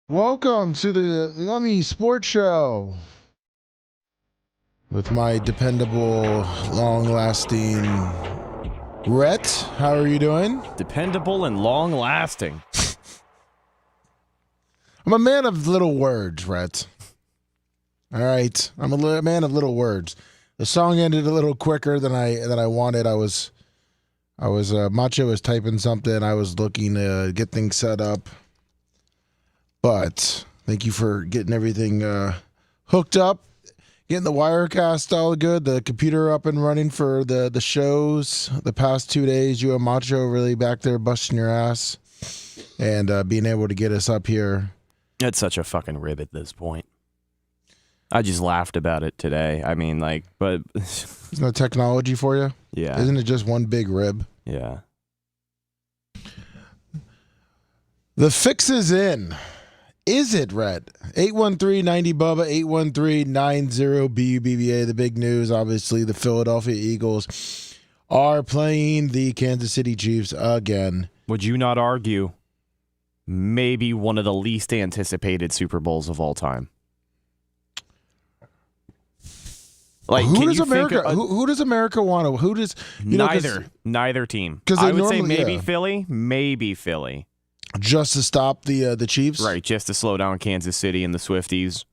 Welcome to the Lummy Sports Show with my dependable, long-lasting Rhett. How are you doing? Dependable and long-lasting. I'm a man of little words, Rhett. All right, I'm a man of little words. The song ended a little quicker than I wanted. Macho was typing something. I was looking to get things set up. But thank you for getting everything hooked up, getting the Wirecast all good, the computer up and running for the shows the past 2 days. You and Macho really back there busting your ass and being able to get us up here. It's such a fucking rib at this point. I just laughed about it today. I mean, but... Isn't that technology for you? Yeah. Isn't it just one big rib? Yeah. The fix is in. Is it, Rhett? 813-90-BUBBA, 813-90-BUBBA. The big news, obviously, the Philadelphia Eagles are playing the Kansas City Chiefs again. Would you not argue maybe one of the least anticipated Super Bowls of all time? Like, who does America? Who does America want to? Who does neither team? Because I would say maybe Philly, maybe Philly. Just to stop the Chiefs? Right, just to slow down Kansas City and the Swifties.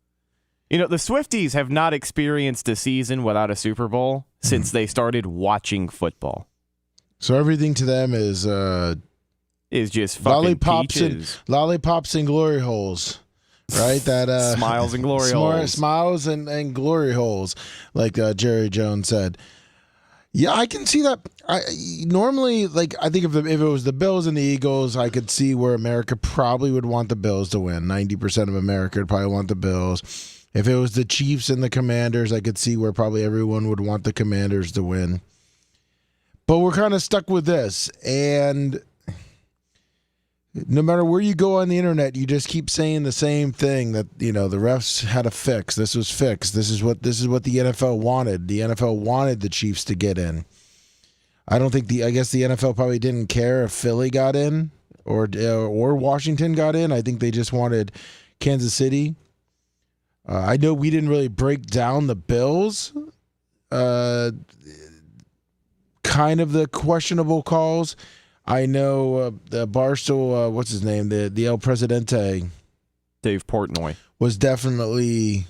You know, the Swifties have not experienced a season without a Super Bowl since they started watching football. So everything to them is just fucking lollipops and glory holes. Right? That smiles and glory holes. Smiles and glory holes, like Jerry Jones said. Yeah, I can see that. Normally, I think if it was the Bills and the Eagles, I could see where America probably would want the Bills to win. 90% of America would probably want the Bills. If it was the Chiefs and the Commanders, I could see where probably everyone would want the Commanders to win. But we're kind of stuck with this, and no matter where you go on the internet, you just keep saying the same thing, that the refs had a fix. This was fixed. This is what the NFL wanted. The NFL wanted the Chiefs to get in. I guess the NFL probably didn't care if Philly got in or Washington got in. I think they just wanted Kansas City. I know we didn't really break down the Bills. Kind of the questionable calls. I know the Barstool, what's his name, the El Presidente, Dave Portnoy, was definitely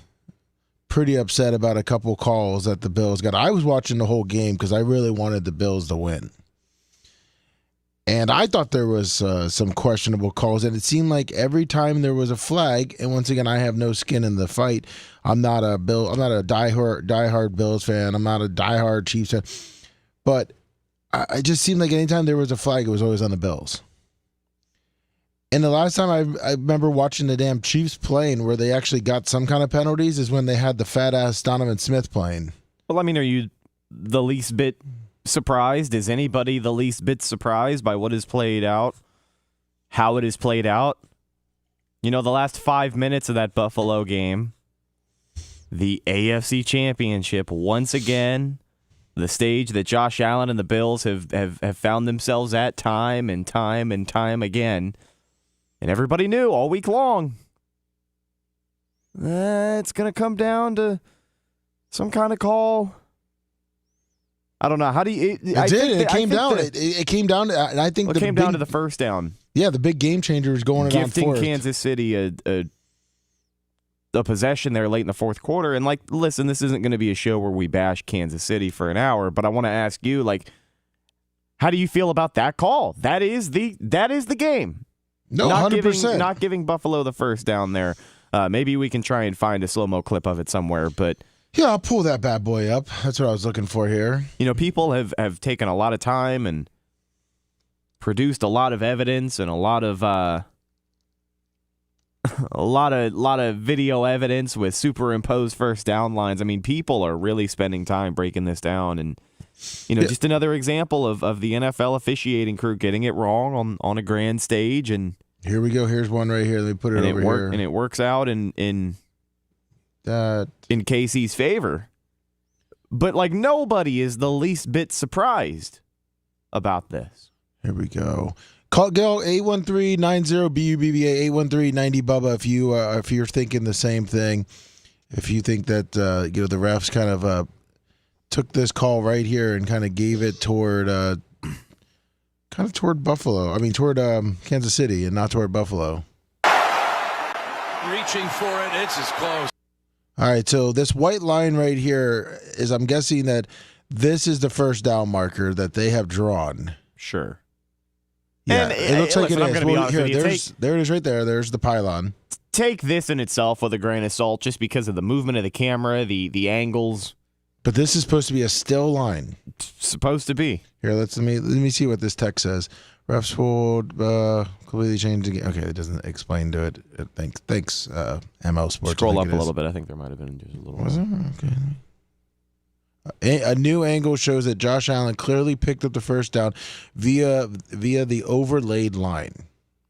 pretty upset about a couple calls that the Bills got. I was watching the whole game because I really wanted the Bills to win. And I thought there was some questionable calls, and it seemed like every time there was a flag, and once again, I have no skin in the fight. I'm not a diehard Bills fan. I'm not a diehard Chiefs fan. But I just seemed like anytime there was a flag, it was always on the Bills. And the last time I remember watching the damn Chiefs playing where they actually got some kind of penalties is when they had the fat-ass Donovan Smith playing. Well, I mean, are you the least bit surprised? Is anybody the least bit surprised by what has played out? how it has played out, the last 5 minutes of that Buffalo game, the AFC Championship, once again, the stage that Josh Allen and the Bills have found themselves at time and time and time again. And everybody knew all week long, it's going to come down to some kind of call. I don't know. How do you... It came down. It came down to... And I think it came down to the first down. Yeah, the big game changer was going around gifting Kansas City a possession there late in the fourth quarter. And, listen, this isn't going to be a show where we bash Kansas City for an hour, but I want to ask you, how do you feel about that call? That is the game. No, 100%. Not giving Buffalo the first down there. Maybe we can try and find a slow-mo clip of it somewhere, but... Yeah, I'll pull that bad boy up. That's what I was looking for here. People have taken a lot of time and produced a lot of evidence and a lot of video evidence with superimposed first down lines. I mean, people are really spending time breaking this down, and just another example of the NFL officiating crew getting it wrong on a grand stage. And here we go. Here's one right here. Let me put it over here. And it works out in KC's favor. But nobody is the least bit surprised about this. Here we go. Call 813-90-BUBBA 813-90-BUBBA if you're thinking the same thing. If you think that the refs kind of took this call right here and kind of gave it toward Buffalo. I mean toward Kansas City and not toward Buffalo. Reaching for it, it's as close. All right, so this white line right here is, I'm guessing that this is the first down marker that they have drawn. Sure. Yeah, and it looks like it is. Well, here, there it is right there. There's the pylon. Take this in itself with a grain of salt just because of the movement of the camera, the angles. But this is supposed to be a still line. It's supposed to be. Here, let me see what this text says. Refs pulled, completely changed again. Okay, it doesn't explain to it. Thanks, ML Sports. Scroll up a little bit. I think there might have been just a little. Was it? Okay. A new angle shows that Josh Allen clearly picked up the first down via the overlaid line.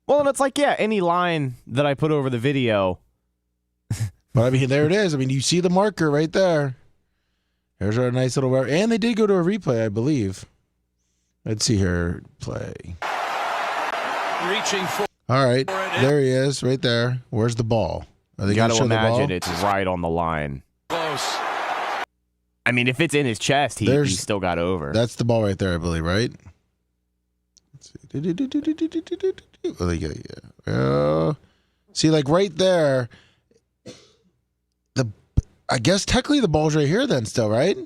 Well, and it's any line that I put over the video. But I mean, there it is. I mean, you see the marker right there. There's our nice little... And they did go to a replay, I believe. Let's see here. Play. Reaching for... All right. There he is, right there. Where's the ball? You got to imagine it's right on the line. Close. I mean, if it's in his chest, he's still got over. That's the ball right there, I believe, right? Let's see. See, right there... I guess technically the ball's right here then still, right?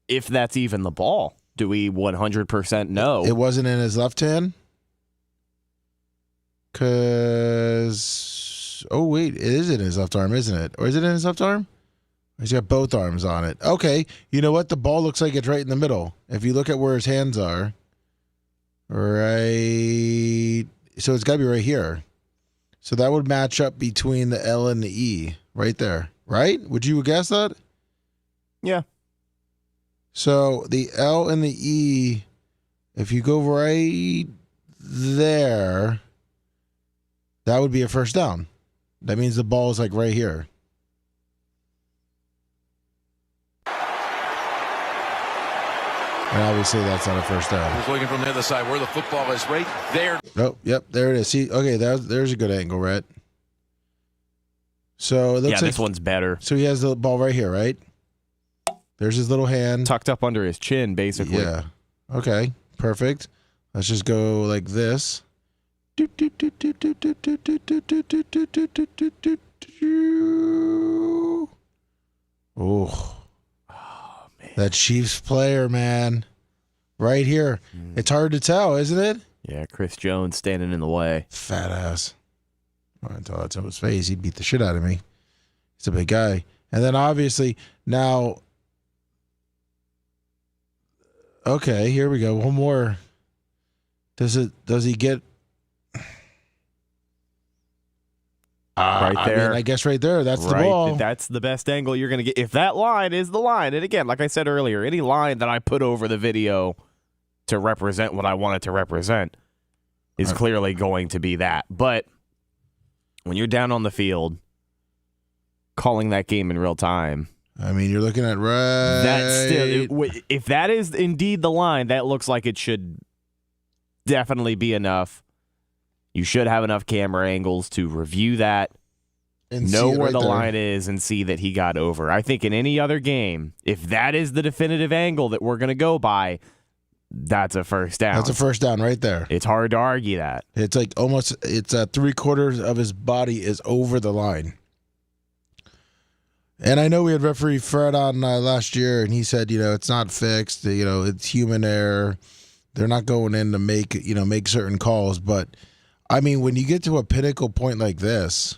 If that's even the ball. Do we 100% know? It wasn't in his left hand? Because... Oh, wait. It is in his left arm, isn't it? Or is it in his left arm? He's got both arms on it. Okay. You know what? The ball looks like it's right in the middle. If you look at where his hands are. Right... So it's got to be right here. So that would match up between the L and the E. Right there. Right? Would you guess that? Yeah. So the L and the E, if you go right there, that would be a first down. That means the ball is right here. And obviously that's not a first down. He's looking from the other side where the football is right there. Oh, yep, there it is. See, okay, there's a good angle, Rhett. So it looks this one's better. So he has the ball right here, right? There's his little hand. Tucked up under his chin, basically. Yeah. Okay, perfect. Let's just go like this. Oh, man. That Chiefs player, man. Right here. It's hard to tell, isn't it? Yeah, Chris Jones standing in the way. Fat ass. Until that's in his face, he'd beat the shit out of me. He's a big guy. And then obviously now, okay, here we go. One more. Does he get right there? I guess right there. That's the ball. That's the best angle you're going to get. If that line is the line, and again, like I said earlier, any line that I put over the video to represent what I want it to represent, is clearly going to be that. But when you're down on the field, calling that game in real time. I mean, you're looking at right. That still, if that is indeed the line, that looks like it should definitely be enough. You should have enough camera angles to review that, And know see it where right the there. line is, and see that he got over. I think in any other game, if that is the definitive angle that we're going to go by, that's a first down. That's a first down right there. It's hard to argue that. It's like almost, it's 3/4 of his body is over the line. And I know we had referee Fred on last year, and he said, it's not fixed. It's human error. They're not going in to make certain calls. But, I mean, when you get to a pinnacle point like this,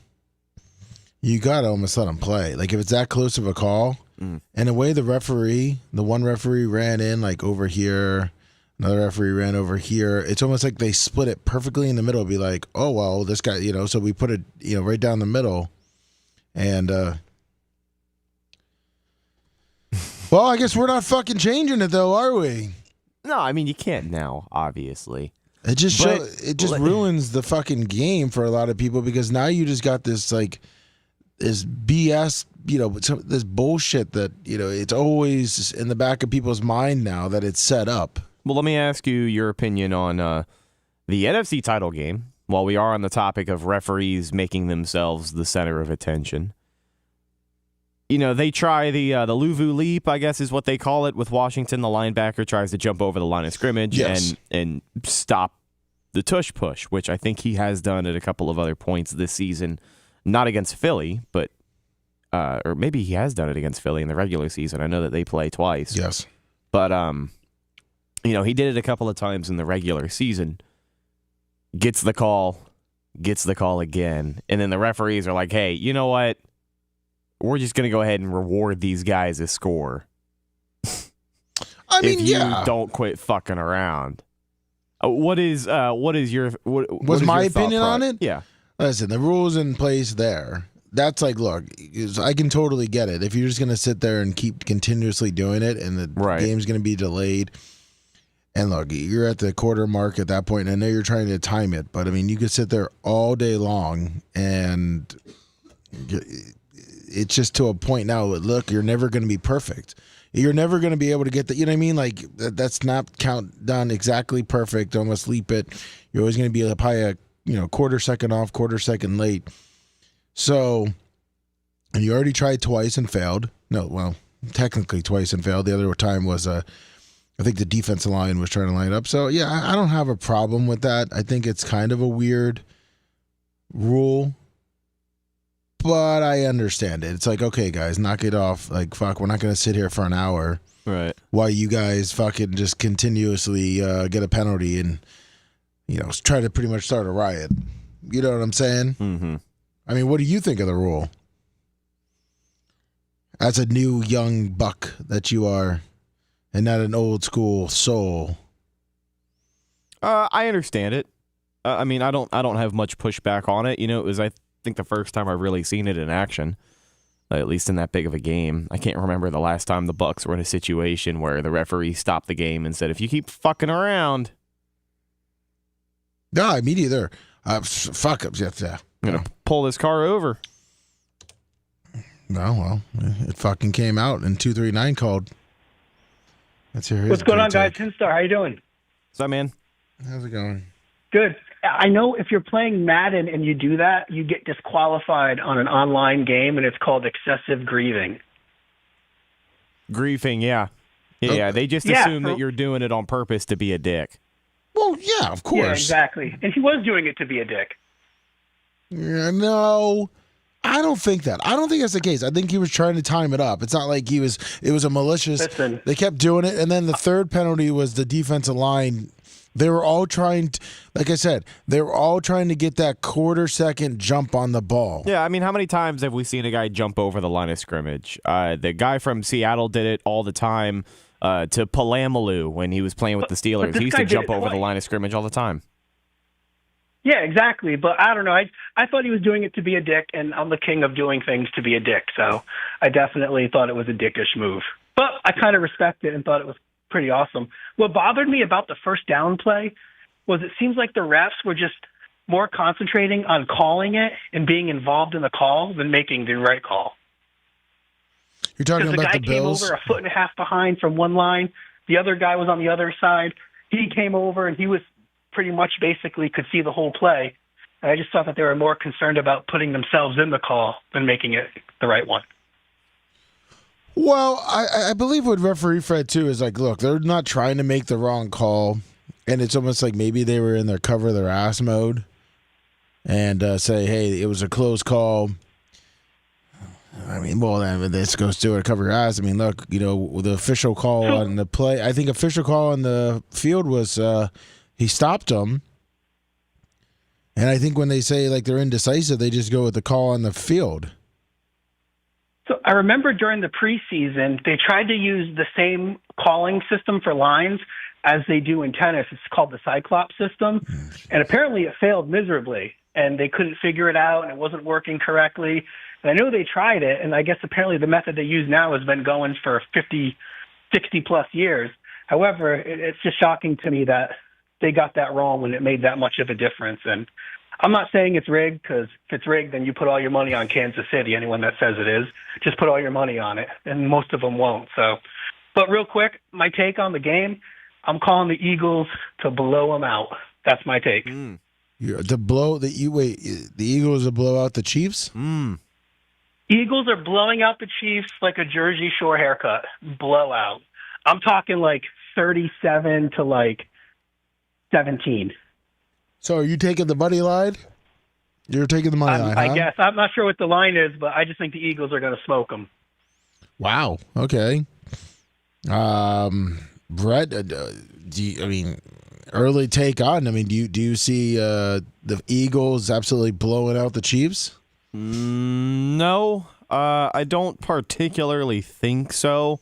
you got to almost let him play. Like, if it's that close of a call, and the way the one referee ran in, like, over here, another referee ran over here, it's almost like they split it perfectly in the middle. Be like, oh, well, this guy, so we put it, right down the middle. And, well, I guess we're not fucking changing it, though, are we? No, I mean, you can't now, obviously. It just ruins the fucking game for a lot of people, because now you just got this, like, this BS, this bullshit that, it's always in the back of people's mind now that it's set up. Well, let me ask you your opinion on the NFC title game, while we are on the topic of referees making themselves the center of attention. They try the Luvu leap, I guess is what they call it, with Washington. The linebacker tries to jump over the line of scrimmage and stop the tush push, which I think he has done at a couple of other points this season. Not against Philly, but or maybe he has done it against Philly in the regular season. I know that they play twice. Yes. But he did it a couple of times in the regular season. Gets the call again, and then the referees are like, "Hey, you know what? We're just going to go ahead and reward these guys a score. I mean, if you don't quit fucking around." What is your my opinion on it? Yeah. Listen, the rules in place there. That's like, look, I can totally get it. If you're just going to sit there and keep continuously doing it, and the game's going to be delayed, and look, you're at the quarter mark at that point, and I know you're trying to time it, but I mean, you could sit there all day long, and it's just to a point now. Look, you're never going to be perfect. You're never going to be able to get the, you know what I mean? Like, that snap count done exactly perfect. Almost leap it. You're always going to be probably a quarter second off, quarter second late. So, and you already tried twice and failed. No, well, technically twice and failed. The other time was, I think the defensive line was trying to line up. So, yeah, I don't have a problem with that. I think it's kind of a weird rule, but I understand it. It's like, okay, guys, knock it off. Like, fuck, we're not going to sit here for an hour. Right. While you guys fucking just continuously get a penalty and, try to pretty much start a riot. You know what I'm saying? Mm-hmm. I mean, what do you think of the rule? As a new young buck that you are, and not an old school soul. I understand it. I mean, I don't have much pushback on it. It was, I think, the first time I've really seen it in action, at least in that big of a game. I can't remember the last time the Bucks were in a situation where the referee stopped the game and said, "If you keep fucking around, no, me neither. Fuck up, yeah. I'm gonna pull this car over." No, well, it fucking came out and 239 called. Let's hear his What's going on, guys? take. Star, how you doing? What's up, man? How's it going? Good. I know if you're playing Madden and you do that, you get disqualified on an online game, and it's called excessive grieving. Griefing, yeah. Yeah, they just assume that you're doing it on purpose to be a dick. Well, yeah, of course. Yeah, exactly. And he was doing it to be a dick. Yeah, no, I don't think that. I don't think that's the case. I think he was trying to time it up. It's not like it was a malicious. Listen. They kept doing it, and then the third penalty was the defensive line. They were all trying to, like I said, they were all trying to get that quarter second jump on the ball. Yeah, I mean, how many times have we seen a guy jump over the line of scrimmage? The guy from Seattle did it all the time to Palamalu when he was playing with the Steelers. He used to jump over the line of scrimmage all the time. Yeah, exactly. But I don't know. I thought he was doing it to be a dick, and I'm the king of doing things to be a dick. So I definitely thought it was a dickish move. But I kind of respect it and thought it was pretty awesome. What bothered me about the first down play was it seems like the refs were just more concentrating on calling it and being involved in the call than making the right call. You're talking Because about the the guy came Bills? over a foot and a half behind from one line. The other guy was on the other side. He came over, and he was pretty much basically could see the whole play. And I just thought that they were more concerned about putting themselves in the call than making it the right one. Well, I believe what referee Fred, too, is like, look, they're not trying to make the wrong call, and it's almost like maybe they were in their cover their ass mode and say, hey, it was a close call. I mean, well, then this goes to it, cover your ass. I mean, look, the official call on the play, I think official call on the field was he stopped them. And I think when they say, like, they're indecisive, they just go with the call on the field. So I remember during the preseason, they tried to use the same calling system for lines as they do in tennis. It's called the Cyclops system. And apparently it failed miserably, and they couldn't figure it out, and it wasn't working correctly. And I know they tried it, and I guess apparently the method they use now has been going for 50, 60-plus years. However, it's just shocking to me that they got that wrong when it made that much of a difference. And I'm not saying it's rigged, because if it's rigged, then you put all your money on Kansas City. Anyone that says it is, just put all your money on it, and most of them won't. So, but real quick, my take on the game, I'm calling the Eagles to blow them out. That's my take. The Eagles will blow out the Chiefs? Eagles are blowing out the Chiefs like a Jersey Shore haircut. Blowout. I'm talking like 37 to like 17. So are you taking the money line? You're taking the money line, huh? I guess. I'm not sure what the line is, but I just think the Eagles are going to smoke them. Wow. Okay. Brett, early take on. Do you see the Eagles absolutely blowing out the Chiefs? No, I don't particularly think so.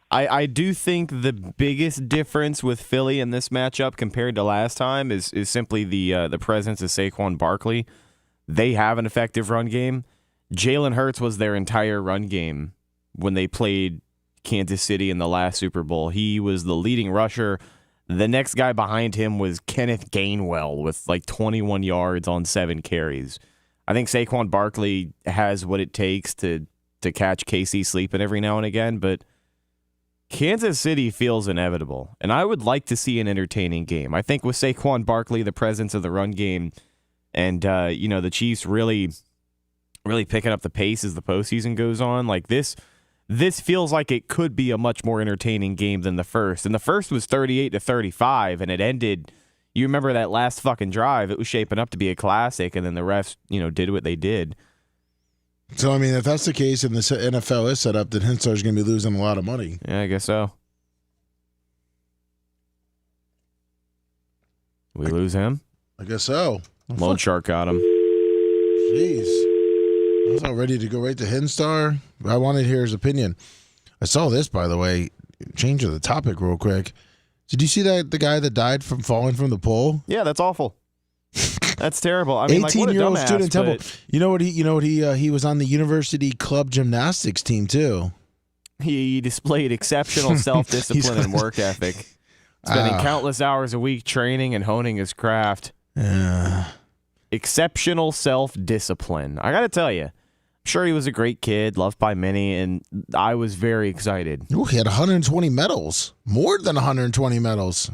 I do think the biggest difference with Philly in this matchup compared to last time is simply the presence of Saquon Barkley. They have an effective run game. Jalen Hurts was their entire run game when they played Kansas City in the last Super Bowl. He was the leading rusher. The next guy behind him was Kenneth Gainwell with like 21 yards on 7 carries. I think Saquon Barkley has what it takes to catch KC sleeping every now and again, but Kansas City feels inevitable, and I would like to see an entertaining game. I think with Saquon Barkley, the presence of the run game, and the Chiefs really picking up the pace as the postseason goes on, like this feels like it could be a much more entertaining game than the first. And the first was 38-35, and it ended. You remember that last fucking drive? It was shaping up to be a classic, and then the refs, did what they did. So, if that's the case and the NFL is set up, then Hensler's going to be losing a lot of money. Yeah, I guess so. We lose him? I guess so. Loan Shark got him. Jeez. I was all ready to go right to Henstar. I wanted to hear his opinion. I saw this, by the way. Change of the topic real quick. Did you see the guy that died from falling from the pole? Yeah, that's awful. That's terrible. 18-year-old like, student Temple. But He was on the university club gymnastics team too. He displayed exceptional self-discipline and work ethic, spending countless hours a week training and honing his craft. Exceptional self-discipline. I got to tell you, I'm sure he was a great kid, loved by many, and I was very excited. Ooh, he had 120 medals, more than 120 medals.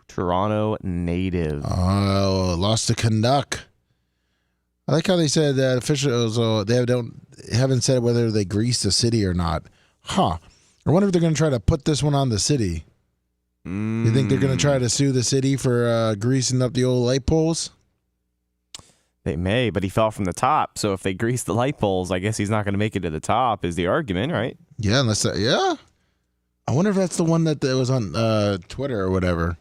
Toronto native. Oh, lost to Canuck. I like how they said that officials haven't said whether they greased the city or not. Huh. I wonder if they're going to try to put this one on the city. You think they're going to try to sue the city for greasing up the old light poles? They may, but he fell from the top. So if they grease the light poles, I guess he's not going to make it to the top is the argument, right? Yeah, yeah. I wonder if that's the one that was on Twitter or whatever.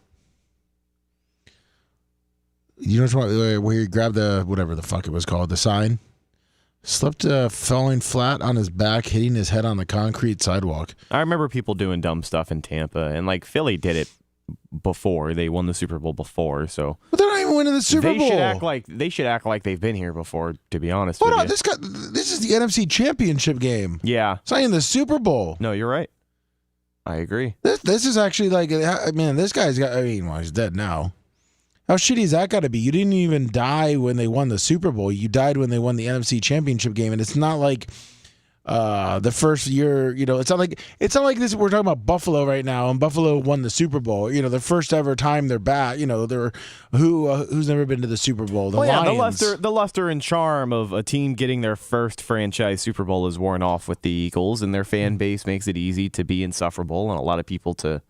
You know where he grabbed the, whatever the fuck it was called, the sign? Slipped falling flat on his back, hitting his head on the concrete sidewalk. I remember people doing dumb stuff in Tampa, and like Philly did it before. They won the Super Bowl before, so. But they're not even winning the Super Bowl. They should act like they've been here before, to be honest with you. This is the NFC Championship game. Yeah. It's not even the Super Bowl. No, you're right. I agree. This is actually like, man, this guy's got, well, he's dead now. How shitty is that got to be? You didn't even die when they won the Super Bowl. You died when they won the NFC Championship game, and it's not like the first year. It's not like this. We're talking about Buffalo right now, and Buffalo won the Super Bowl. The first ever time they're back. They're who's never been to the Super Bowl? The Lions. The luster and charm of a team getting their first franchise Super Bowl is worn off with the Eagles, and their fan base makes it easy to be insufferable, and a lot of people to.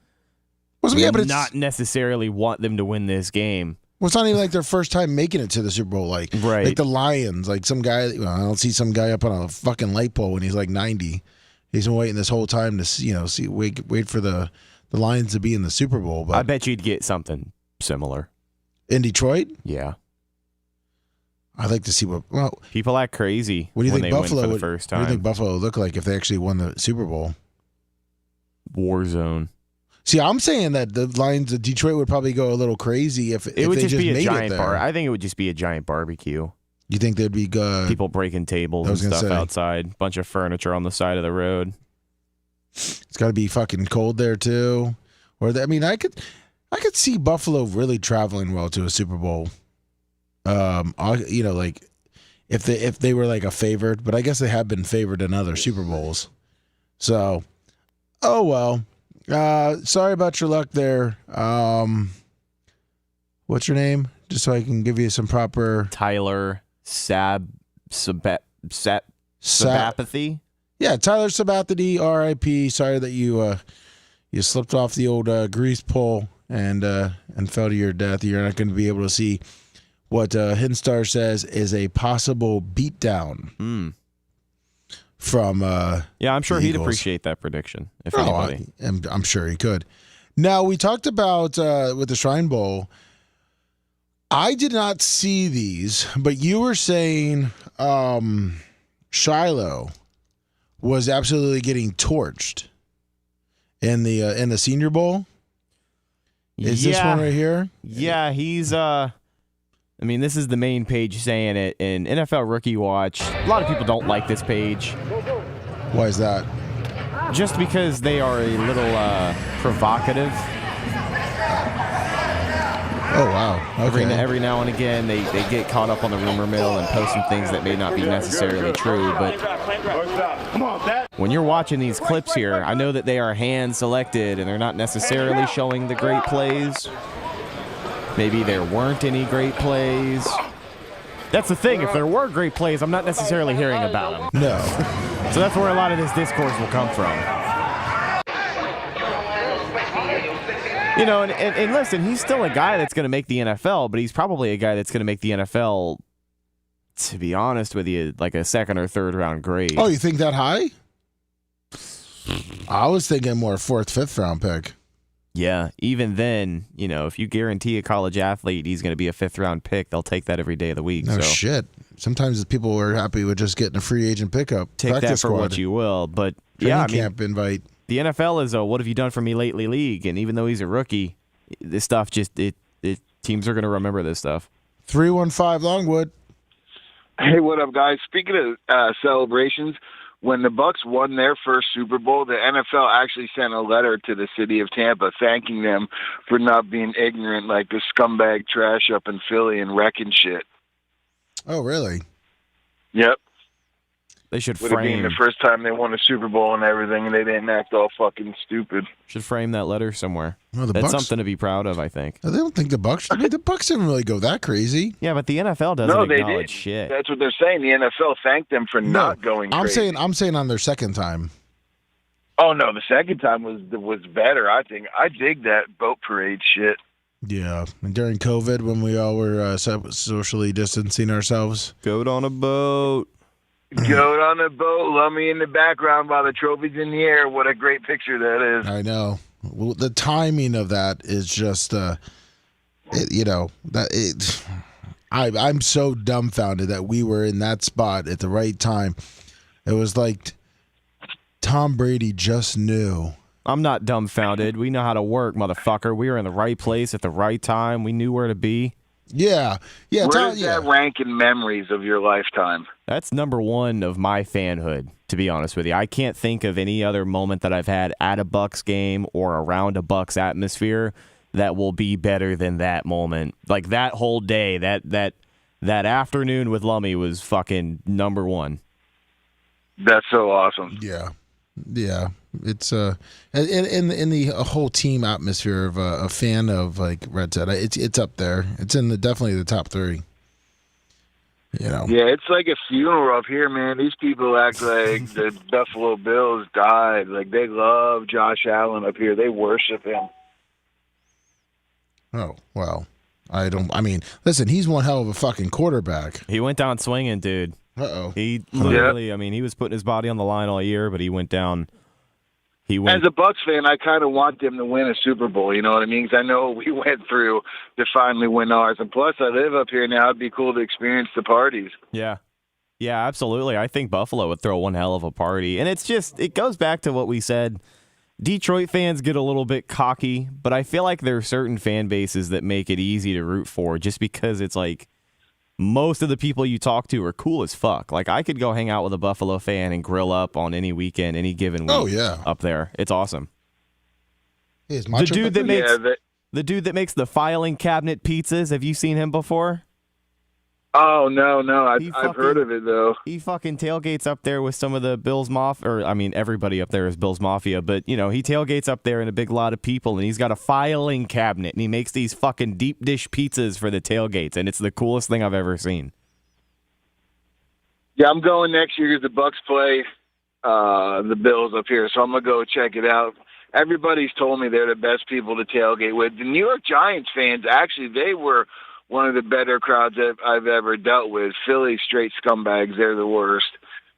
But not necessarily want them to win this game. Well, it's not even like their first time making it to the Super Bowl. Like the Lions, like some guy. I don't see some guy up on a fucking light pole when he's like 90. He's been waiting this whole time to wait for the Lions to be in the Super Bowl. But I bet you'd get something similar in Detroit. Yeah, I'd like to see what. Well, people act crazy. What do you when think they Buffalo win for the first time? What do you think Buffalo would look like if they actually won the Super Bowl? War zone. See, I'm saying that the Lions of Detroit would probably go a little crazy if it would they just be a giant bar. I think it would just be a giant barbecue. You think there'd be people breaking tables and stuff outside, bunch of furniture on the side of the road. It's got to be fucking cold there too. I could see Buffalo really traveling well to a Super Bowl. Like if they were like a favorite, but I guess they have been favored in other Super Bowls. So, oh well. Sorry about your luck there. What's your name? Just so I can give you some proper Tyler Sabathy. Yeah, Tyler Sabathy, R.I.P. Sorry that you slipped off the old grease pole and fell to your death. You're not going to be able to see what Hinstar says is a possible beatdown. From I'm sure he'd appreciate that prediction if anybody. I'm sure he could. Now we talked about with the Shrine Bowl. I did not see these, but you were saying Shiloh was absolutely getting torched in the Senior Bowl. Is this one right here? Yeah, he's this is the main page saying it in NFL Rookie Watch. A lot of people don't like this page. Why is that? Just because they are a little provocative. Oh, wow. Okay. Every now and again, they get caught up on the rumor mill and post some things that may not be necessarily true. But when you're watching these clips here, I know that they are hand-selected and they're not necessarily showing the great plays. Maybe there weren't any great plays. That's the thing. If there were great plays, I'm not necessarily hearing about them. No. So that's where a lot of this discourse will come from. And listen, he's still a guy that's going to make the NFL, but he's probably a guy that's going to make the NFL, to be honest with you, like a second or third round grade. Oh, you think that high? I was thinking more fourth, fifth round pick. Yeah, even then, if you guarantee a college athlete he's going to be a fifth-round pick, they'll take that every day of the week. No shit. Sometimes people are happy with just getting a free agent pickup. Take that for squad. what you will. But, camp invite. The NFL is a what have you done for me lately league, and even though he's a rookie, this stuff teams are going to remember this stuff. 315 Longwood. Hey, what up, guys? Speaking of celebrations, when the Bucks won their first Super Bowl, the NFL actually sent a letter to the city of Tampa thanking them for not being ignorant like the scumbag trash up in Philly and wrecking shit. Oh, really? Yep. They should Would have been the first time they won a Super Bowl and everything, and they didn't act all fucking stupid. Should frame that letter somewhere. Well, That's Bucks, something to be proud of, I think. I don't think the Bucks. The Bucks didn't really go that crazy. Yeah, but the NFL doesn't acknowledge shit. That's what they're saying. The NFL thanked them for not going crazy. I'm saying on their second time. Oh no, the second time was better. I think I dig that boat parade shit. Yeah, and during COVID when we all were socially distancing ourselves. Goat on a boat. Goat on a boat, Lummy in the background while the trophy's in the air. What a great picture that is. I know. Well, the timing of that is just, I'm so dumbfounded that we were in that spot at the right time. It was like Tom Brady just knew. I'm not dumbfounded. We know how to work, motherfucker. We were in the right place at the right time. We knew where to be. Yeah. Where does that rank in memories of your lifetime? That's number one of my fanhood, to be honest with you. I can't think of any other moment that I've had at a Bucks game or around a Bucks atmosphere that will be better than that moment. Like that whole day, that afternoon with Lummy was fucking number one. That's so awesome. Yeah. It's in the whole team atmosphere of a fan of, like Rhett said, it's up there. It's in definitely the top 3. You know. Yeah, it's like a funeral up here, man. These people act like the Buffalo Bills died. Like, they love Josh Allen up here. They worship him. Oh, well, listen, he's one hell of a fucking quarterback. He went down swinging, dude. Uh-oh. He literally, he was putting his body on the line all year, but he went down. As a Bucs fan, I kind of want them to win a Super Bowl, you know what I mean? Because I know we went through to finally win ours. And plus, I live up here now. It'd be cool to experience the parties. Yeah. Yeah, absolutely. I think Buffalo would throw one hell of a party. And it goes back to what we said. Detroit fans get a little bit cocky, but I feel like there are certain fan bases that make it easy to root for just because it's like most of the people you talk to are cool as fuck. Like, I could go hang out with a Buffalo fan and grill up on any weekend, any given week. Oh, yeah. Up there. It's awesome. Hey, the dude that makes the filing cabinet pizzas, have you seen him before? Oh, no. I've heard of it, though. He fucking tailgates up there with some of the Bills Mafia, or everybody up there is Bills Mafia, but, he tailgates up there in a big lot of people, and he's got a filing cabinet, and he makes these fucking deep dish pizzas for the tailgates, and it's the coolest thing I've ever seen. Yeah, I'm going next year because the Bucs play the Bills up here, so I'm going to go check it out. Everybody's told me they're the best people to tailgate with. The New York Giants fans, actually, they were one of the better crowds that I've ever dealt with. Philly, straight scumbags, they're the worst.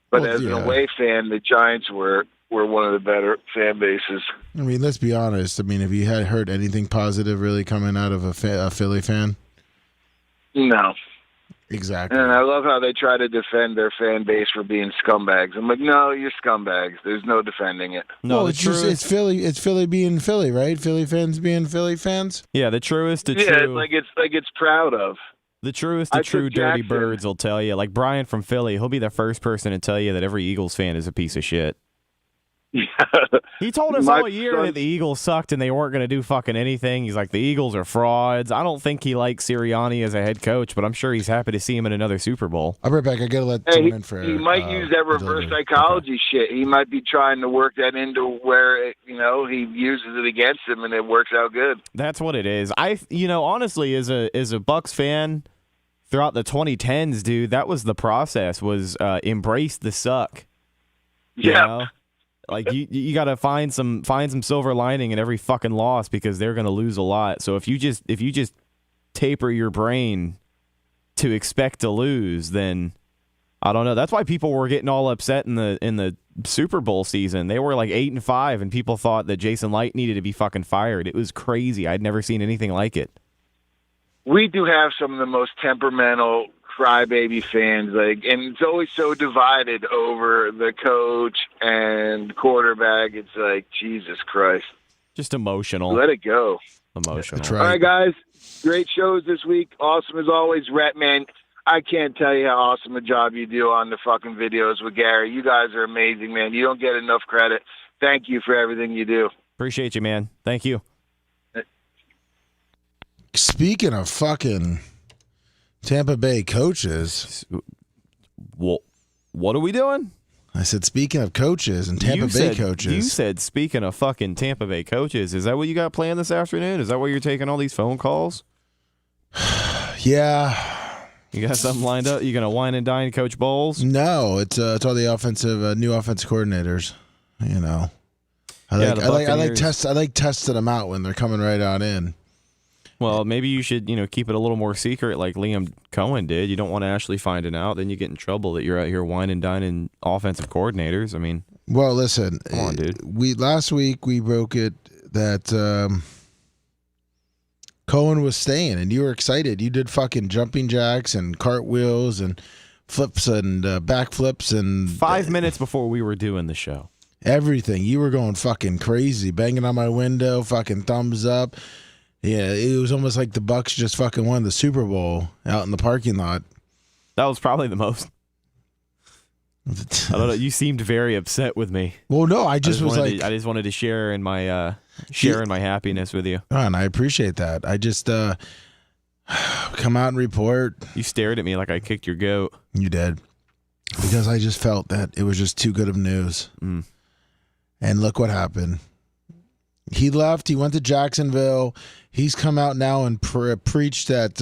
But as an away fan, the Giants were one of the better fan bases. Let's be honest. Have you had heard anything positive really coming out of a Philly fan? No. Exactly. And I love how they try to defend their fan base for being scumbags. I'm like, no, you're scumbags. There's no defending it. No, well, it's Philly. It's Philly being Philly, right? Philly fans being Philly fans. Yeah, the truest to true. It's like it's proud of. The truest to true dirty birds will tell you. Like Brian from Philly, he'll be the first person to tell you that every Eagles fan is a piece of shit. Yeah. He told us all year that the Eagles sucked and they weren't going to do fucking anything. He's like, the Eagles are frauds. I don't think he likes Sirianni as a head coach, but I'm sure he's happy to see him in another Super Bowl. I'll be right back. I got to let someone in for he might use that reverse psychology shit. He might be trying to work that into where, he uses it against him and it works out good. That's what it is. Honestly, as a Bucs fan throughout the 2010s, dude, that was the process, was embrace the suck. Yeah. Like you got to find some silver lining in every fucking loss because they're going to lose a lot. So if you just taper your brain to expect to lose, then I don't know. That's why people were getting all upset in the Super Bowl season. They were like 8-5, and people thought that Jason Light needed to be fucking fired. It was crazy. I'd never seen anything like it. We do have some of the most temperamental crybaby fans, and it's always so divided over the coach and quarterback. It's like, Jesus Christ. Just emotional. Let it go. Emotional. That's right. All right, guys. Great shows this week. Awesome as always. Rhett, man, I can't tell you how awesome a job you do on the fucking videos with Gary. You guys are amazing, man. You don't get enough credit. Thank you for everything you do. Appreciate you, man. Thank you. Speaking of fucking Tampa Bay coaches. Well, what are we doing? I said, speaking of coaches and Tampa Bay coaches. You said, speaking of fucking Tampa Bay coaches. Is that what you got planned this afternoon? Is that why you're taking all these phone calls? Yeah. You got something lined up? You going to wine and dine Coach Bowles? No, it's all the new offensive coordinators. I like testing them out when they're coming right on in. Well, maybe you should, keep it a little more secret like Liam Cohen did. You don't want Ashley finding out. Then you get in trouble that you're out here wine and dining offensive coordinators. Well, listen. Come on, dude. Last week we broke it that Cohen was staying, and you were excited. You did fucking jumping jacks and cartwheels and flips and backflips and 5 minutes before we were doing the show. Everything. You were going fucking crazy, banging on my window, fucking thumbs up. Yeah, it was almost like the Bucs just fucking won the Super Bowl out in the parking lot. That was probably the most. I don't know. You seemed very upset with me. Well, no, I just I just wanted to share in my my happiness with you. And I appreciate that. I just come out and report. You stared at me like I kicked your goat. You did. Because I just felt that it was just too good of news. Mm. And look what happened. He left. He went to Jacksonville. He's come out now and preached that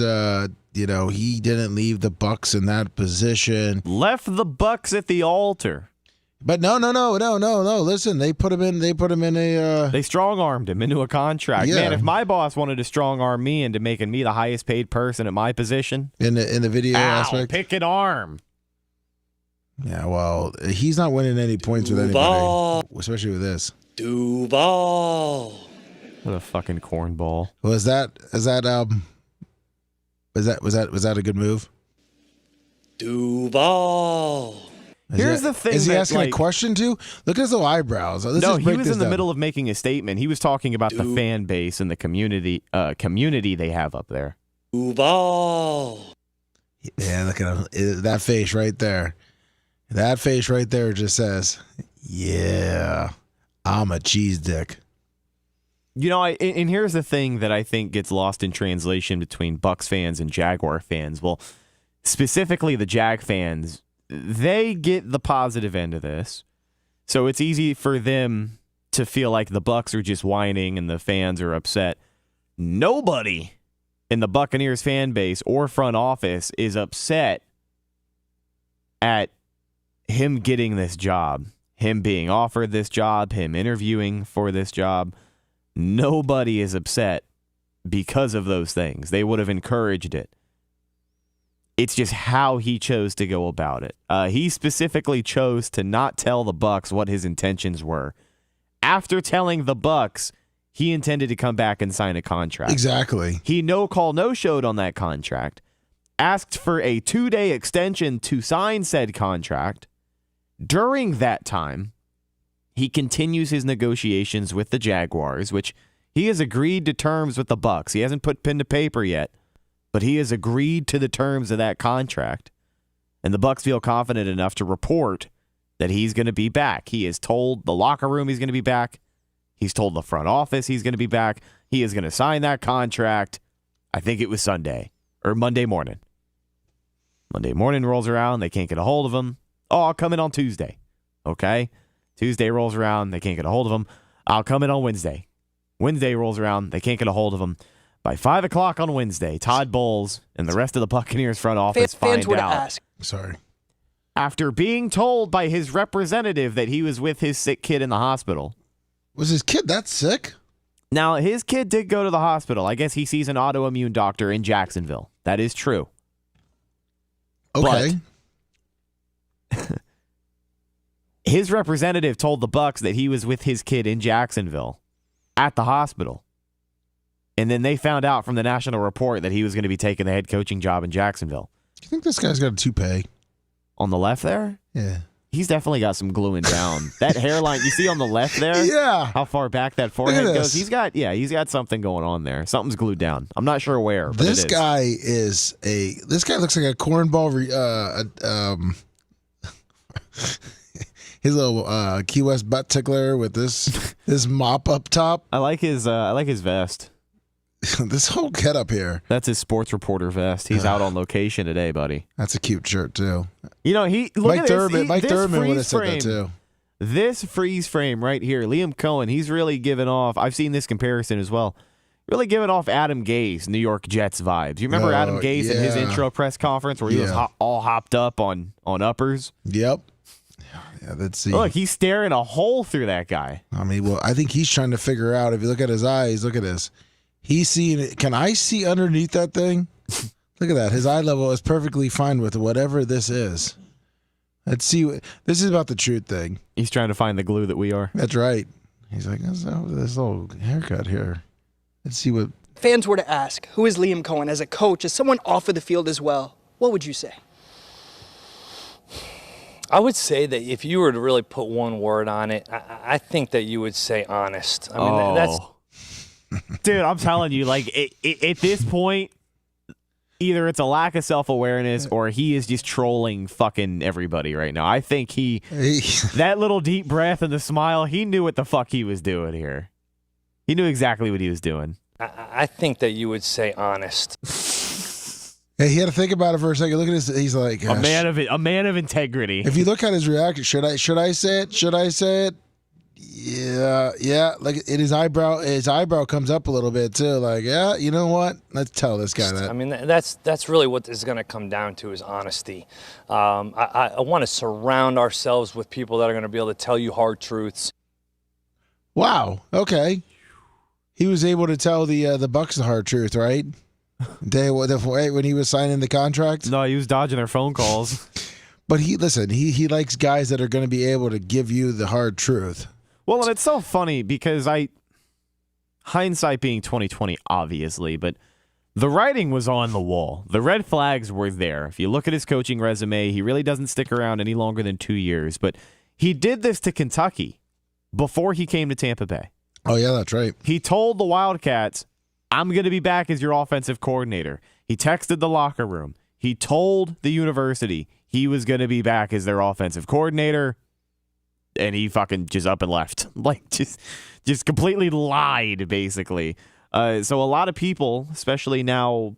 he didn't leave the Bucs in that position. Left the Bucs at the altar. But no. Listen, they put him in a. They strong armed him into a contract. Yeah. Man, if my boss wanted to strong arm me into making me the highest paid person at my position, in the video aspect, pick an arm. Yeah, well, he's not winning any points with anybody, especially with this. Duval. What a fucking cornball. Was that a good move? Duval. Here's the thing. Is he asking a question too? Look at his little eyebrows. No, he was in the middle of making a statement. He was talking about the fan base and the community they have up there. Duval. Yeah, look at him. That face right there. That face right there just says, yeah, I'm a cheese dick. You know, and here's the thing that I think gets lost in translation between Bucs fans and Jaguar fans. Well, specifically the Jag fans, they get the positive end of this. So it's easy for them to feel like the Bucs are just whining and the fans are upset. Nobody in the Buccaneers fan base or front office is upset at him getting this job, him being offered this job, him interviewing for this job. Nobody is upset because of those things. They would have encouraged it. It's just how he chose to go about it. He specifically chose to not tell the Bucs what his intentions were. After telling the Bucs, he intended to come back and sign a contract. Exactly. He no-showed on that contract, asked for a 2-day extension to sign said contract. During that time, he continues his negotiations with the Jaguars, which he has agreed to terms with the Bucs. He hasn't put pen to paper yet, but he has agreed to the terms of that contract. And the Bucs feel confident enough to report that he's going to be back. He has told the locker room he's going to be back. He's told the front office he's going to be back. He is going to sign that contract. I think it was Sunday or Monday morning. Monday morning rolls around. They can't get a hold of him. Oh, I'll come in on Tuesday. Okay. Tuesday rolls around. They can't get a hold of him. I'll come in on Wednesday. Wednesday rolls around. They can't get a hold of him. By 5 o'clock on Wednesday, Todd Bowles and the rest of the Buccaneers front office find out. Sorry. After being told by his representative that he was with his sick kid in the hospital. Was his kid that sick? Now, his kid did go to the hospital. I guess he sees an autoimmune doctor in Jacksonville. That is true. Okay. But his representative told the Bucs that he was with his kid in Jacksonville at the hospital. And then they found out from the national report that he was going to be taking the head coaching job in Jacksonville. Do you think this guy's got a toupee? On the left there? Yeah. He's definitely got some gluing down. That hairline, you see on the left there? Yeah. How far back that forehead goes? He's got something going on there. Something's glued down. I'm not sure where, but this guy looks like a cornball his little Key West butt tickler with this mop up top. I like his vest. This whole get up here. That's his sports reporter vest. He's out on location today, buddy. That's a cute shirt too. You know, Mike Thurman would have said that too. This freeze frame right here, Liam Cohen, he's really given off. I've seen this comparison as well. Really giving off Adam Gase, New York Jets vibes. You remember Adam Gase in his intro press conference where he was all hopped up on uppers? Yep. Yeah, let's see. Look, he's staring a hole through that guy. I mean, well, I think he's trying to figure out. If you look at his eyes, look at this. He's seeing it. Can I see underneath that thing? Look at that. His eye level is perfectly fine with whatever this is. Let's see. This is about the truth thing. He's trying to find the glue that we are. That's right. He's like, this little haircut here. Let's see what. Fans were to ask, who is Liam Cohen as a coach, as someone off of the field as well? What would you say? I would say that if you were to really put one word on it, I think that you would say honest. I mean, that's... Dude, I'm telling you, like, at this point, either it's a lack of self-awareness or he is just trolling fucking everybody right now. I think that little deep breath and the smile, he knew what the fuck he was doing here. He knew exactly what he was doing. I think that you would say honest. Hey, he had to think about it for a second. Look at this. He's like a man of integrity. If you look at his reaction, should I say it? Should I say it? Yeah. Like his eyebrow comes up a little bit too. Like, yeah, you know what? Let's tell this guy that. I mean, that's really what this is going to come down to is honesty. I want to surround ourselves with people that are going to be able to tell you hard truths. Wow. Okay. He was able to tell the Bucks the hard truth, right? When he was signing the contract. No, he was dodging their phone calls. But he likes guys that are going to be able to give you the hard truth. Well, and it's so funny because hindsight being 2020, obviously, but the writing was on the wall. The red flags were there. If you look at his coaching resume, he really doesn't stick around any longer than 2 years. But he did this to Kentucky before he came to Tampa Bay. Oh, yeah, that's right. He told the Wildcats, I'm going to be back as your offensive coordinator. He texted the locker room. He told the university he was going to be back as their offensive coordinator, and he fucking just up and left. Like, just completely lied, basically. So a lot of people, especially now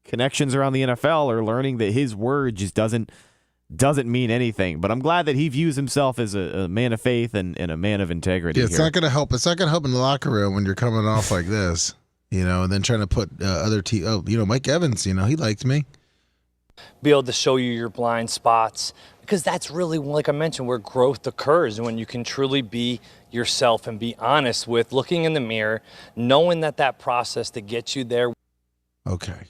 connections around the NFL, are learning that his word just doesn't mean anything. But I'm glad that he views himself as a man of faith and a man of integrity. Yeah, it's not going to help. It's not going to help in the locker room when you're coming off like this, and then trying to put other teams. Oh, Mike Evans, he liked me. Be able to show you your blind spots, because that's really, like I mentioned, where growth occurs, when you can truly be yourself and be honest with looking in the mirror, knowing that process to get you there. Okay.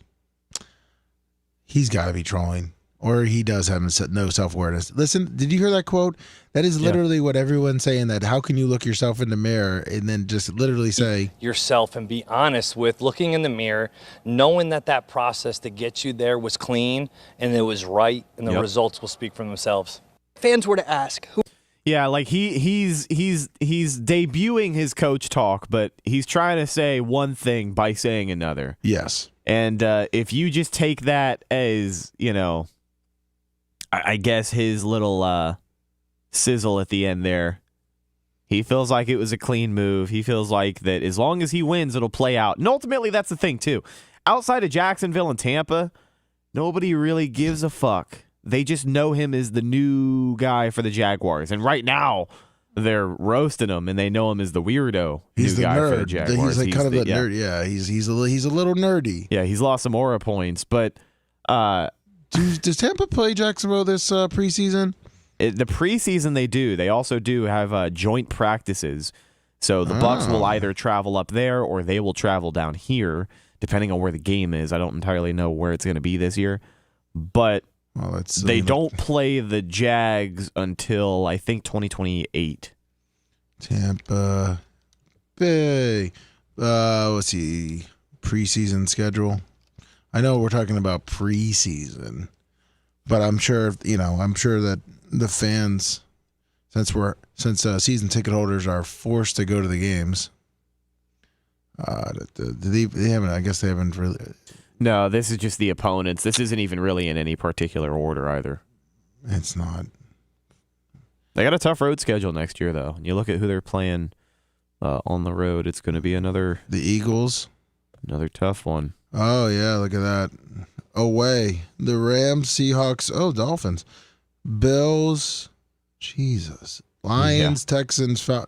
He's got to be trolling, or he does have no self-awareness. Listen, did you hear that quote? That is literally what everyone's saying, that how can you look yourself in the mirror and then just literally say yourself and be honest with looking in the mirror, knowing that process to get you there was clean and it was right, and the results will speak for themselves. Fans were to ask who. Yeah, like he's debuting his coach talk, but he's trying to say one thing by saying another. Yes. And if you just take that as, I guess his little sizzle at the end there, he feels like it was a clean move. He feels like that as long as he wins, it'll play out. And ultimately, that's the thing, too. Outside of Jacksonville and Tampa, nobody really gives a fuck. They just know him as the new guy for the Jaguars. And right now, they're roasting him, and they know him as the weirdo new guy nerd. for the Jaguars. He's like kind of a nerd. Yeah, he's a little nerdy. Yeah, he's lost some aura points. But does Tampa play Jacksonville this preseason? The preseason they do. They also do have joint practices. So the Bucks will either travel up there or they will travel down here, depending on where the game is. I don't entirely know where it's going to be this year. But they don't play the Jags until, I think, 2028. Tampa Bay. Let's see. Preseason schedule. I know we're talking about preseason, but I'm sure that the fans, since season ticket holders are forced to go to the games, they haven't. I guess they haven't really. No, this is just the opponents. This isn't even really in any particular order either. It's not. They got a tough road schedule next year, though. You look at who they're playing on the road. It's going to be the Eagles, another tough one. Oh yeah, look at that. Away, the Rams, Seahawks. Oh, Dolphins, Bills. Jesus, Lions, Texans. All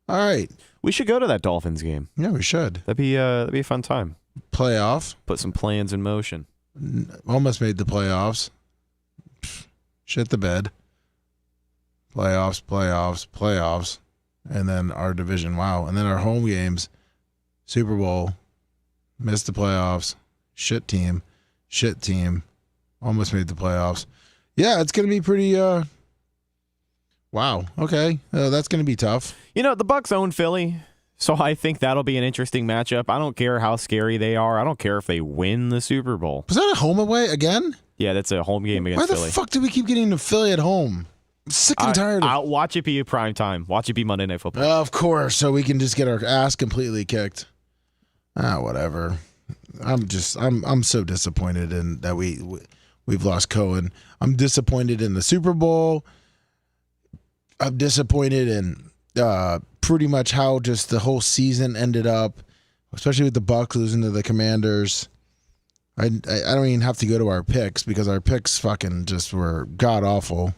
right, we should go to that Dolphins game. Yeah, we should. That'd be a fun time. Playoff. Put some plans in motion. Almost made the playoffs. Shit the bed. Playoffs. And then our division. Wow. And then our home games. Super Bowl. Missed the playoffs. Shit team. Almost made the playoffs. Yeah, it's going to be pretty... Wow. Okay. That's going to be tough. The Bucs own Philly. So I think that'll be an interesting matchup. I don't care how scary they are. I don't care if they win the Super Bowl. Was that a home away again? Yeah, that's a home game against Philly. Why the fuck do we keep getting to Philly at home? I'm sick and tired of it. I'll watch it be a prime time. Watch it be Monday Night Football. Of course, so we can just get our ass completely kicked. Whatever. I'm so disappointed in that we've lost Cohen. I'm disappointed in the Super Bowl. I'm disappointed in pretty much how just the whole season ended up, especially with the Bucs losing to the Commanders. I don't even have to go to our picks because our picks fucking just were god awful.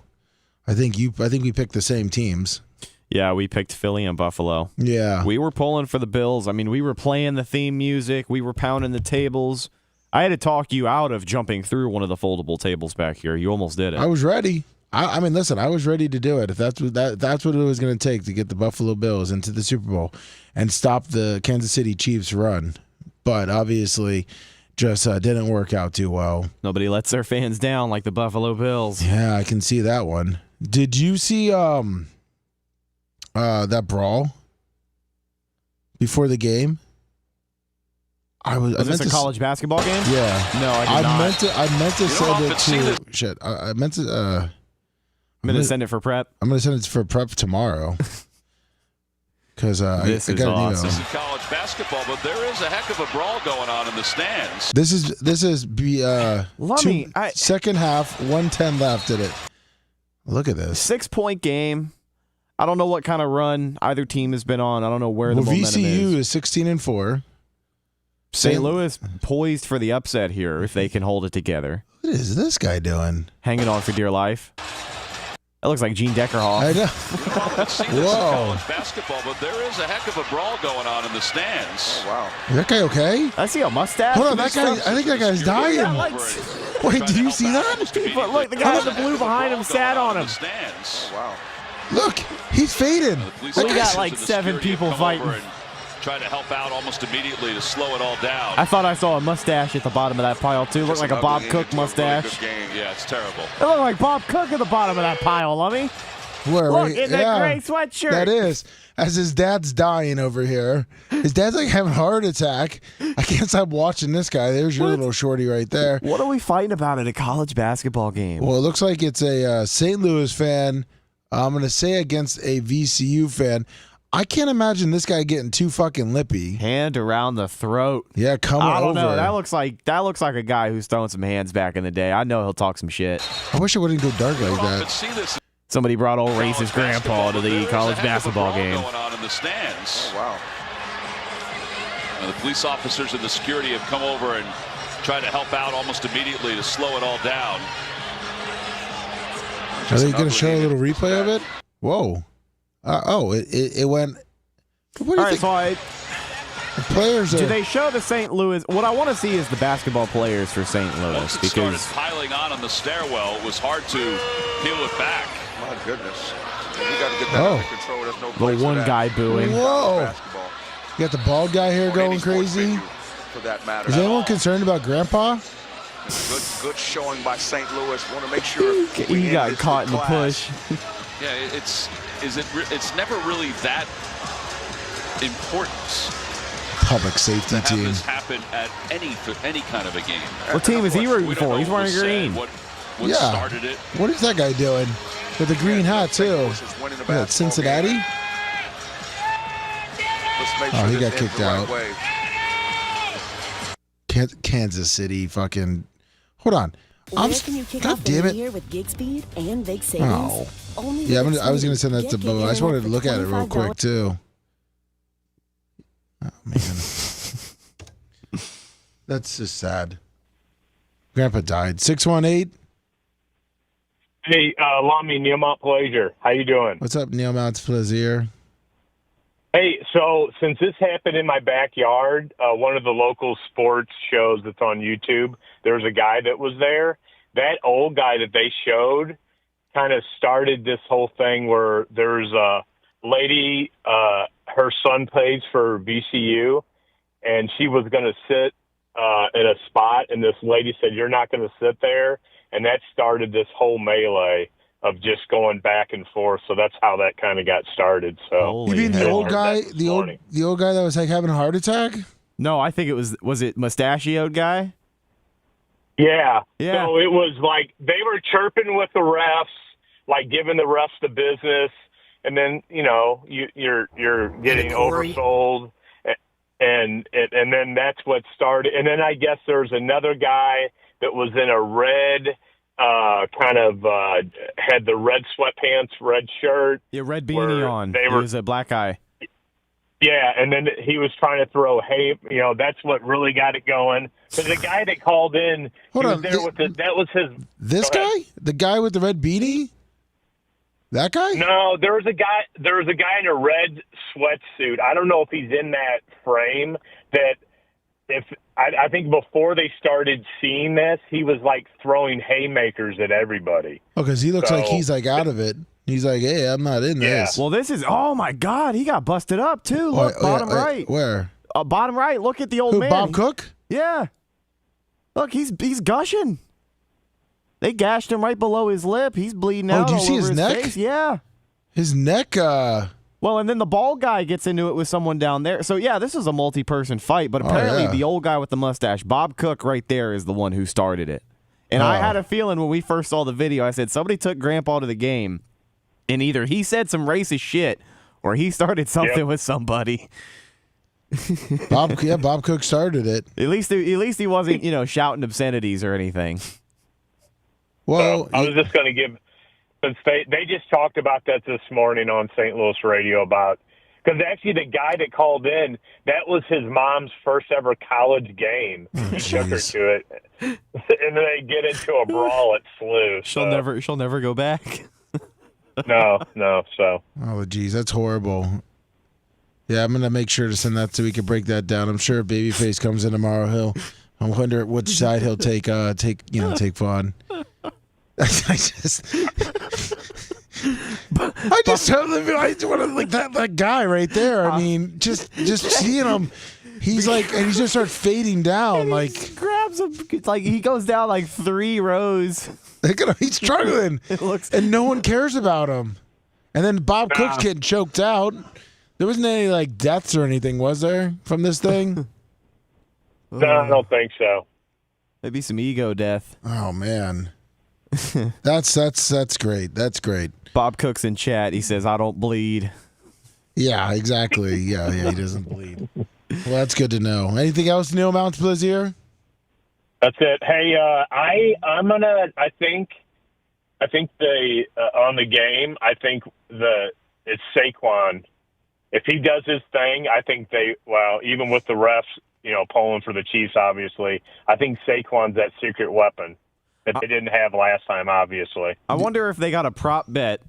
I think we picked the same teams. Yeah, we picked Philly and Buffalo. Yeah. We were pulling for the Bills. I mean, we were playing the theme music. We were pounding the tables. I had to talk you out of jumping through one of the foldable tables back here. You almost did it. I was ready. I mean, listen, I was ready to do it. If that's what it was going to take to get the Buffalo Bills into the Super Bowl and stop the Kansas City Chiefs run. But obviously just didn't work out too well. Nobody lets their fans down like the Buffalo Bills. Yeah, I can see that one. Did you see that brawl before the game? Was this a college basketball game? Yeah. No, I did not. I meant to send it to shit. I meant to. I'm gonna send it for prep. I'm gonna send it for prep tomorrow. Because I got an email. This is college basketball, but there is a heck of a brawl going on in the stands. This is Lummy, second half, 1:10 left in it. Look at this 6-point game. I don't know what kind of run either team has been on. I don't know where the momentum VCU is. is 16-4. St. Louis poised for the upset here if they can hold it together. What is this guy doing? Hanging on for dear life. That looks like Gene Deckerhoff. I know. Whoa. College basketball, but there is a heck of a brawl going on in the stands. Oh, wow. Is that guy okay? I see a mustache. Hold on, that guy. I think that guy's dying. Wait, did you see that? But look, the guy in the blue behind him sat on him. Oh, wow. Look, he's fading. We got like 7 people fighting. Trying to help out almost immediately to slow it all down. I thought I saw a mustache at the bottom of that pile, too. Looked like a Bob Cook mustache. Yeah, it's terrible. It looked like Bob Cook at the bottom of that pile, Lummy. Look, in that gray sweatshirt. That is. As his dad's dying over here. His dad's like having a heart attack. I can't stop watching this guy. There's your little shorty right there. What are we fighting about at a college basketball game? Well, it looks like it's a St. Louis fan. I'm going to say against a VCU fan. I can't imagine this guy getting too fucking lippy. Hand around the throat. Yeah, come over. I don't know. That looks like a guy who's throwing some hands back in the day. I know he'll talk some shit. I wish it wouldn't go dark like that. Somebody brought old racist grandpa to the college basketball game. Going on in the stands. Oh, wow. And the police officers and the security have come over and tried to help out almost immediately to slow it all down. Are they going to show a little replay of it? Whoa. It went. What do you think? The players do they show the St. Louis? What I want to see is the basketball players for St. Louis. Once it started piling on the stairwell, it was hard to peel it back. My goodness. We got to get that under control. There's no place the one for guy that. booing. Whoa. You got the bald guy here going crazy. For that matter. Is anyone concerned about Grandpa? Good showing by St. Louis. Want to make sure he got caught in the push. Yeah, it's never really that important. Public safety to have team. this happen at any kind of a game. What team is he rooting for? He's wearing green. What started it? What is that guy doing? With the green hat too. What, Cincinnati? Oh, he got kicked out. Kansas City, fucking. Hold on. God damn it. With gig speed and big savings. Oh. Yeah, I was gonna send that to Bubba. I just wanted to look at it real quick too. Oh man, that's just sad. Grandpa died. 618. Hey, Lummy, Neil Montplaisir. How you doing? What's up, Neil Montplaisir? Hey, so since this happened in my backyard, one of the local sports shows that's on YouTube, there was a guy that was there. That old guy that they showed kind of started this whole thing where there's a lady, her son plays for VCU, and she was going to sit in a spot, and this lady said, "You're not going to sit there." And that started this whole melee of just going back and forth. So that's how that kind of got started. So you mean the old guy, the old guy that was like having a heart attack? No, I think it was it mustachioed guy? Yeah. Yeah. So it was like they were chirping with the refs, like giving the refs the business, and then you're getting oversold. and then that's what started. And then I guess there's another guy that was in a red, had the red sweatpants, red shirt. Yeah, red beanie on. He was a black guy. Yeah, and then he was trying to throw hay. That's what really got it going. Because the guy that called in, that was his. This guy, the guy with the red beanie, that guy. No, there was a guy in a red sweatsuit. I don't know if he's in that frame. I think before they started seeing this, he was like throwing haymakers at everybody. Oh, because he looks like he's like out of it. He's like, hey, I'm not in this. Well, this is, oh my God, he got busted up too. Look, bottom right. Where? Bottom right. Look at the old man. Bob Cook? Yeah. Look, he's gushing. They gashed him right below his lip. He's bleeding out. Oh, do you see his neck? Face. Yeah. His neck. Well, and then the bald guy gets into it with someone down there. So, yeah, this is a multi-person fight. But apparently the old guy with the mustache, Bob Cook right there, is the one who started it. And I had a feeling when we first saw the video, I said, somebody took Grandpa to the game, and either he said some racist shit or he started something with somebody. Bob Cook started it. At least he wasn't, shouting obscenities or anything. Well, I was just going to give, since they just talked about that this morning on St. Louis radio because actually the guy that called in, that was his mom's first ever college game. He took her to it, and then they get into a brawl at SLU. She'll never go back. No. So. Oh, geez, that's horrible. Yeah, I'm gonna make sure to send that so we can break that down. I'm sure if Babyface comes in tomorrow, I wonder which side he'll take Vaughn. I just want to like that guy right there. I mean, just seeing him, he's like, and he just starts fading down. Like he grabs him, it's like he goes down like 3 rows. He's struggling, and no one cares about him. And then Bob Cook's getting choked out. There wasn't any like deaths or anything, was there, from this thing? No, I don't think so. Maybe some ego death. Oh man. That's great. That's great. Bob Cook's in chat. He says, "I don't bleed." Yeah, exactly. Yeah, he doesn't bleed. Well, that's good to know. Anything else, Neil Mounts Blizier? That's it. Hey, I think the on the game. I think it's Saquon. If he does his thing, I think even with the refs, pulling for the Chiefs, obviously, I think Saquon's that secret weapon that they didn't have last time, obviously. I wonder if they got a prop bet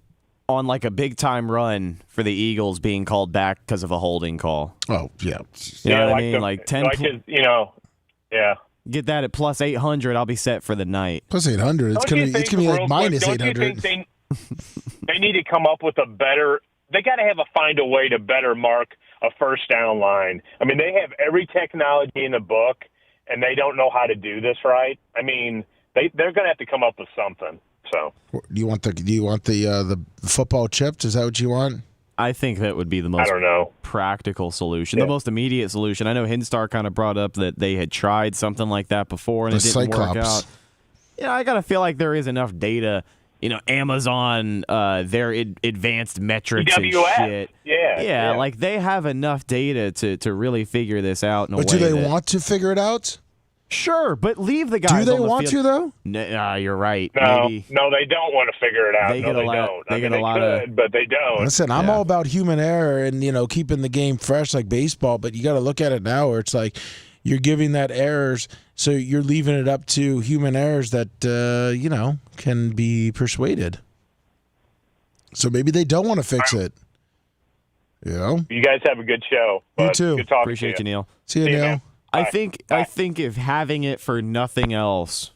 on like a big-time run for the Eagles being called back because of a holding call. Oh, yeah. You know what I mean? Like 10 yeah. Get that at plus 800, I'll be set for the night. Plus 800? It's going to be like minus 800. They need to come up with a better – they got to find a way to better mark a first down line. I mean, they have every technology in the book, and they don't know how to do this right. I mean – they're going to have to come up with something. So, do you want the football chipped? Is that what you want? I think that would be the most practical solution, the most immediate solution. I know Hinstar kind of brought up that they had tried something like that before and it didn't work out. I got to feel like there is enough data. Amazon, their advanced metrics and shit. Yeah, like they have enough data to really figure this out in a way. But do they want to figure it out? Sure, but leave the guys. Do they on the want field. to though? No, you're right. No, Maybe. No, they don't want to figure it out. They don't. They could, but they don't. Listen, I'm all about human error and keeping the game fresh like baseball. But you got to look at it now, where it's like you're giving that errors, so you're leaving it up to human errors that can be persuaded. So maybe they don't want to fix it. You guys have a good show. You too. Good talking Appreciate to you, Neil. See you, Neil. Man. I think if having it for nothing else,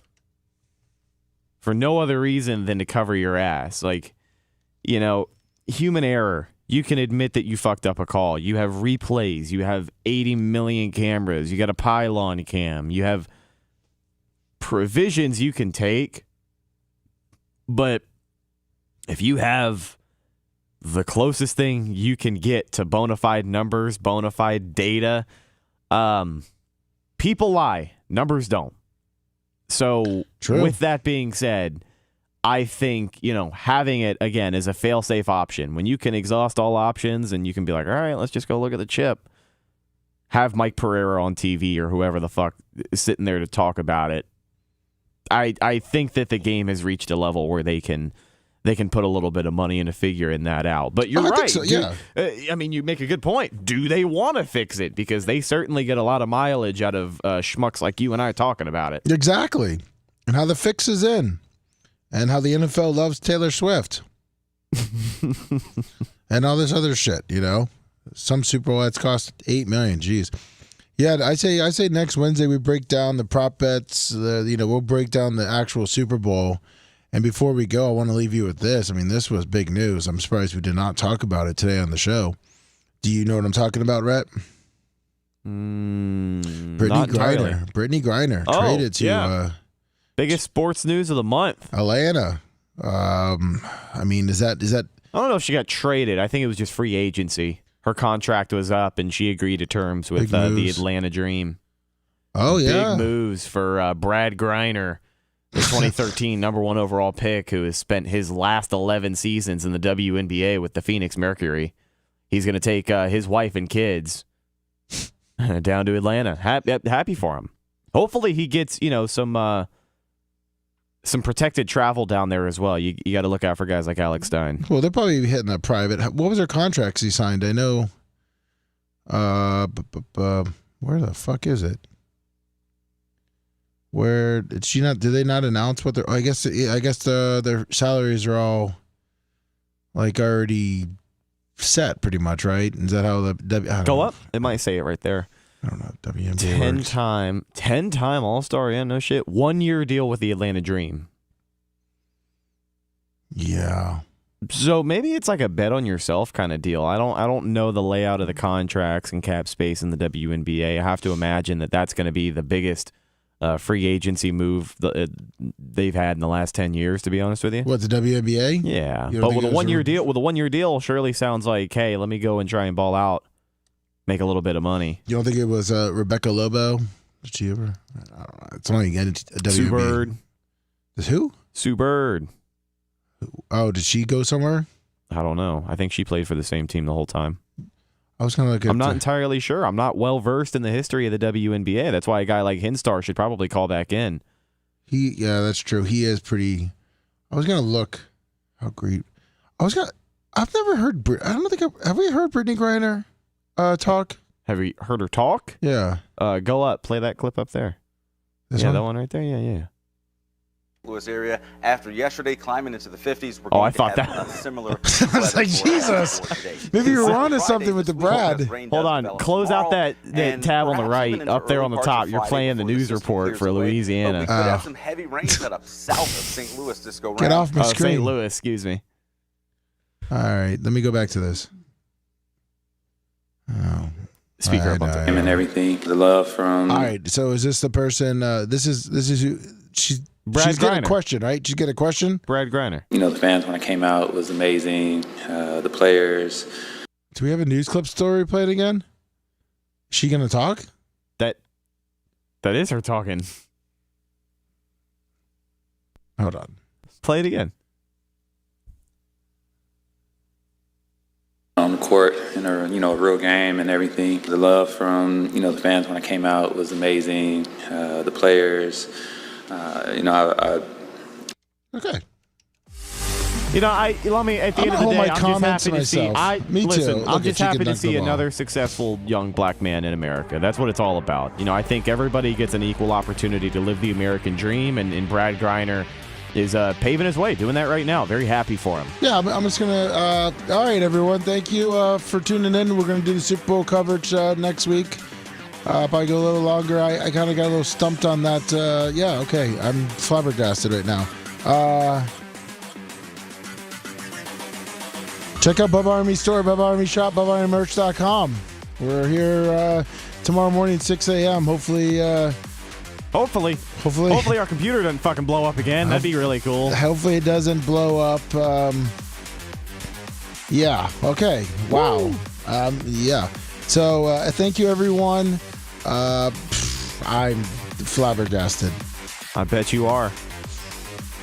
for no other reason than to cover your ass, like, human error. You can admit that you fucked up a call. You have replays. You have 80 million cameras. You got a pylon cam. You have provisions you can take. But if you have the closest thing you can get to bona fide numbers, bona fide data, people lie. Numbers don't. So with that being said, I think, having it, again, as a fail-safe option, when you can exhaust all options and you can be like, all right, let's just go look at the chip. have Mike Pereira on TV or whoever the fuck is sitting there to talk about it. I think that the game has reached a level where they can put a little bit of money into figuring that out. But you're right. So, yeah. I mean, you make a good point. Do they want to fix it? Because they certainly get a lot of mileage out of schmucks like you and I talking about it. Exactly. And how the fix is in. And how the NFL loves Taylor Swift. And all this other shit, you know. Some Super Bowl ads cost $8 million. Jeez. Yeah, I say next Wednesday we break down the prop bets. We'll break down the actual Super Bowl. And before we go, I want to leave you with this. I mean, this was big news. I'm surprised we did not talk about it today on the show. Do you know what I'm talking about, Rhett? Brittany Griner. Brittany Griner traded to biggest sports news of the month. Atlanta. I mean, is that? I don't know if she got traded. I think it was just free agency. Her contract was up, and she agreed to terms with the Atlanta Dream. Oh, yeah. Big moves for Brad Griner, the 2013 number 1 overall pick, who has spent his last 11 seasons in the WNBA with the Phoenix Mercury. He's going to take his wife and kids down to Atlanta. Happy for him. Hopefully he gets some protected travel down there as well. You got to look out for guys like Alex Stein. Well, they're probably hitting a private. What was their contracts he signed? I know. Where the fuck is it? Where did she not? Did they not announce what their? I guess their salaries are all like already set, pretty much, right? Is that how the go up? It might say it right there. I don't know. WNBA 10-time All-Star. Yeah, no shit. 1-year deal with the Atlanta Dream. Yeah. So maybe it's like a bet on yourself kind of deal. I don't know the layout of the contracts and cap space in the WNBA. I have to imagine that that's going to be the biggest free agency move they've had in the last 10 years. To be honest with you. What, the WNBA? Yeah, but with a 1-year deal, surely sounds like, hey, let me go and try and ball out. Make a little bit of money. You don't think it was Rebecca Lobo? Did she ever? I don't know. It's only a WNBA. Sue Bird. Who? Sue Bird. Oh, did she go somewhere? I don't know. I think she played for the same team the whole time. I was going to look at. I'm not entirely sure. I'm not well versed in the history of the WNBA. That's why a guy like Hinstar should probably call back in. Yeah, that's true. He is pretty. I was going to look. How great. I've never heard. Have we heard Brittany Griner talk? Have you heard her talk? Yeah. Go up. Play that clip up there. That one right there. Yeah. Louis area after yesterday climbing into the 50s. We're going to have a similar. I was like, Jesus. Maybe you're on to something with the Brad. Hold on. Close out that tab on the right. Up there on the top, you're playing the news report for Louisiana. We could have some heavy rain set up south of St. Louis this go round. Get off my screen. St. Louis, excuse me. All right. Let me go back to this. Oh. Speaker up there. And everything. The love from. All right. So is this the person? This is who she's got a question, right? She's got a question. Brad Griner. The fans when I came out was amazing. The players. Do we have a news clip story played again? Is she gonna talk? That is her talking. Hold on. Play it again. On the court in a real game and everything. The love from the fans when I came out was amazing. The players. Okay. Lummy, at the end of the day, I'm just happy to see. I'm just happy to see another successful young black man in America. That's what it's all about. I think everybody gets an equal opportunity to live the American dream, and Brad Griner is paving his way, doing that right now. Very happy for him. Yeah, I'm just going to... all right, everyone. Thank you for tuning in. We're going to do the Super Bowl coverage next week. Probably go a little longer. I kind of got a little stumped on that. Okay. I'm flabbergasted right now. Check out Bubba Army Store, Bubba Army Shop, BubbaArmyMerch.com. We're here tomorrow morning at 6 a.m. Hopefully our computer doesn't fucking blow up again. That'd be really cool. Hopefully it doesn't blow up. Yeah. Okay. Wow. Yeah. So thank you, everyone. I'm flabbergasted. I bet you are.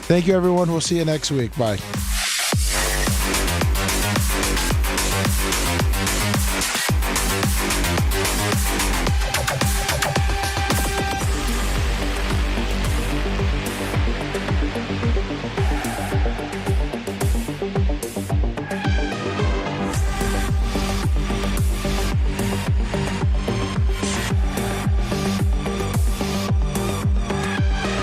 Thank you, everyone. We'll see you next week. Bye.